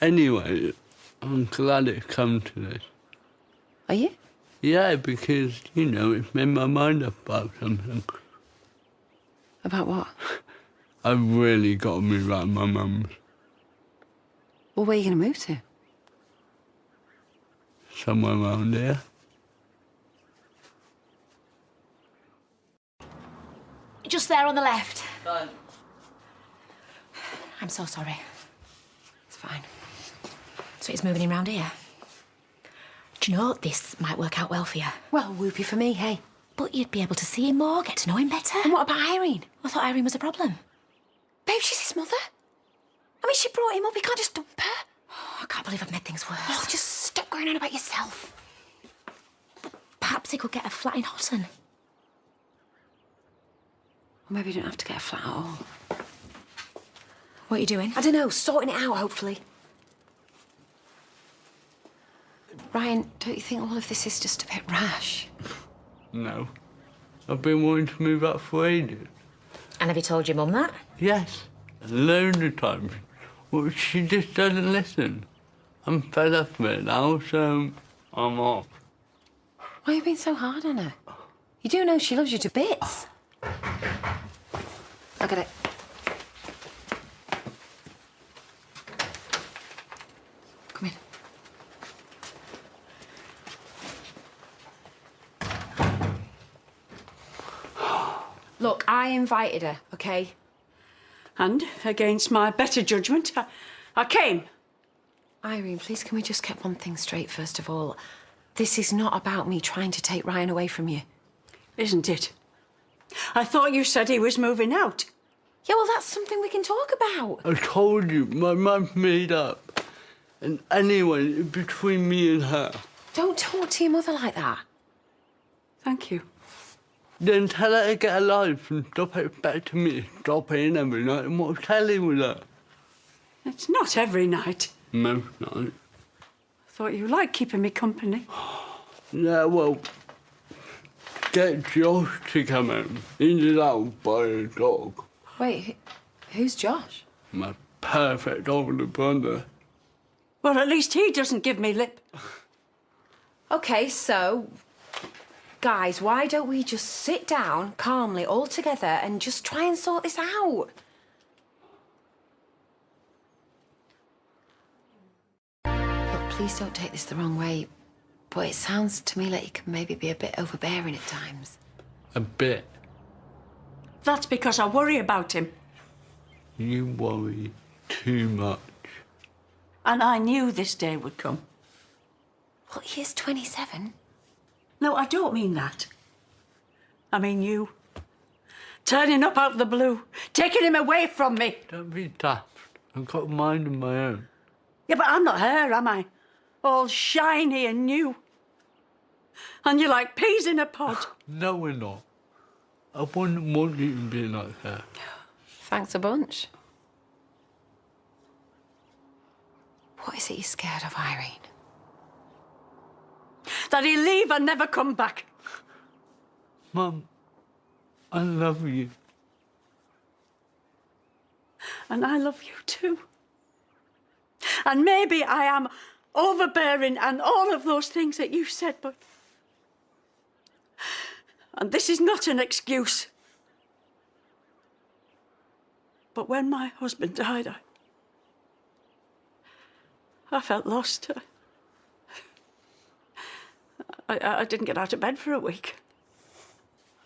Anyway, I'm glad it's come to this. Are you? Yeah, because, you know, it's made my mind up about something. About what? I've really got to move out of my mum's. Well, where are you going to move to? Somewhere around here. Just there on the left. Fine. I'm so sorry. It's fine. So he's moving him round here. Do you know, this might work out well for you. Well, whoopee for me, hey. But you'd be able to see him more, get to know him better. And what about Irene? I thought Irene was a problem. Babe, she's his mother. I mean, she brought him up. He can't just dump her. Oh, I can't believe I've made things worse. Oh, just stop going on about yourself. Perhaps he could get a flat in Houghton. Or maybe you don't have to get a flat at all. What are you doing? I don't know, sorting it out, hopefully. Ryan, don't you think all of this is just a bit rash? No. I've been wanting to move out for ages. And have you told your mum that? Yes, loads of times. Well, she just doesn't listen. I'm fed up of it now, so I'm off. Why are you being so hard on her? You do know she loves you to bits. Look at it. Come in. Look, I invited her, okay? And, against my better judgment, I came. Irene, please can we just get one thing straight first of all? This is not about me trying to take Ryan away from you. Isn't it? I thought you said he was moving out. Yeah, well, that's something we can talk about. I told you, my mum's made up. And anyway, it's between me and her. Don't talk to your mother like that. Thank you. Then tell her to get a life and stop expecting me to stop in every night and watch telly with her. It's not every night. Most nights. Thought you liked keeping me company. Yeah, well, get Josh to come in. He's out by a dog. Wait, who's Josh? My perfect older brother. Well, at least he doesn't give me lip. Okay, so, guys, why don't we just sit down calmly all together and just try and sort this out? Look, please don't take this the wrong way, but it sounds to me like you can maybe be a bit overbearing at times. A bit. That's because I worry about him. You worry too much. And I knew this day would come. Well, he is 27. No, I don't mean that. I mean you. Turning up out of the blue, taking him away from me. Don't be daft. I've got a mind of my own. Yeah, but I'm not her, am I? All shiny and new. And you're like peas in a pod. No, we're not. I wouldn't want you to be like that. Thanks a bunch. What is it you're scared of, Irene? That he'll leave and never come back. Mum, I love you. And I love you too. And maybe I am overbearing and all of those things that you said, but... And this is not an excuse. But when my husband died, I felt lost. I didn't get out of bed for a week.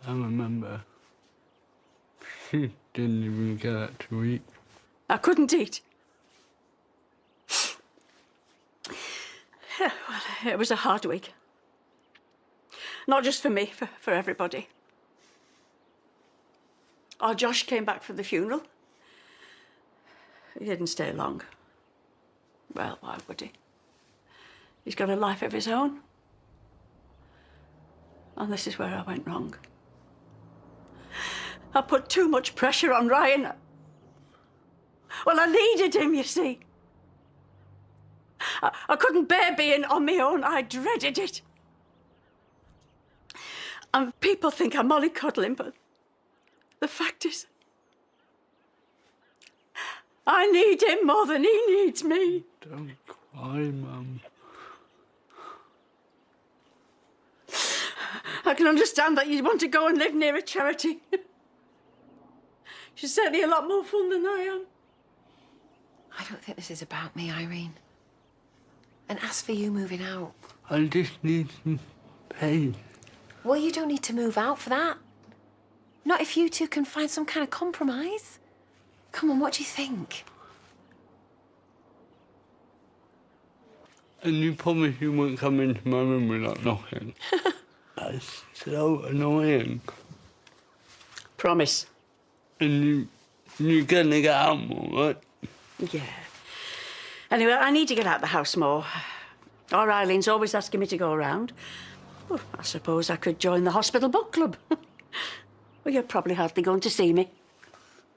I remember. She didn't even get out to eat. I couldn't eat. Yeah, well, it was a hard week. Not just for me, for everybody. Our Josh came back from the funeral. He didn't stay long. Well, why would he? He's got a life of his own. And this is where I went wrong. I put too much pressure on Ryan. Well, I needed him, you see. I couldn't bear being on my own. I dreaded it. And people think I'm mollycoddling, but the fact is, I need him more than he needs me. Don't cry, Mum. I can understand that you'd want to go and live near a charity. She's certainly a lot more fun than I am. I don't think this is about me, Irene. And as for you moving out... I just need some pain. Well, you don't need to move out for that. Not if you two can find some kind of compromise. Come on, what do you think? And you promised you wouldn't come into my room without knocking. That's so annoying. Promise. And you're gonna get out more, right? Yeah. Anyway, I need to get out the house more. Our Eileen's always asking me to go around. Well, I suppose I could join the hospital book club. Well, you're probably hardly going to see me.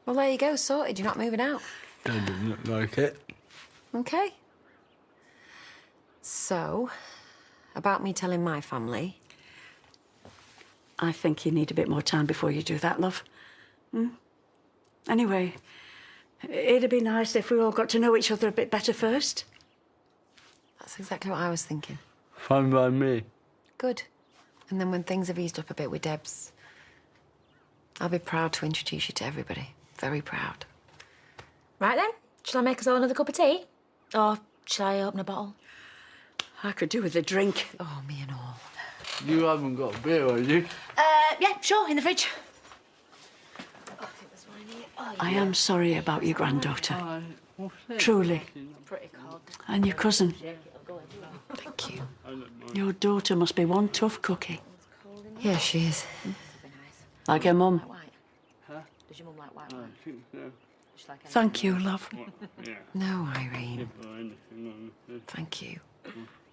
Well, there you go, sorted. You're not moving out. That doesn't look like it. Okay. So, about me telling my family... I think you need a bit more time before you do that, love. Anyway, it'd be nice if we all got to know each other a bit better first. That's exactly what I was thinking. Fine by me. Good. And then when things have eased up a bit with Debs, I'll be proud to introduce you to everybody. Very proud. Right then, shall I make us all another cup of tea? Or shall I open a bottle? I could do with a drink. Oh, me and all. You haven't got beer, have you? Yeah, sure, in the fridge. I am sorry about your granddaughter. Truly. And your cousin. Thank you. Your daughter must be one tough cookie. Yeah, she is. Like her mum. Does your mum like white wine? Thank you, love. No, Irene. Thank you.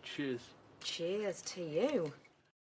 Cheers. Cheers to you.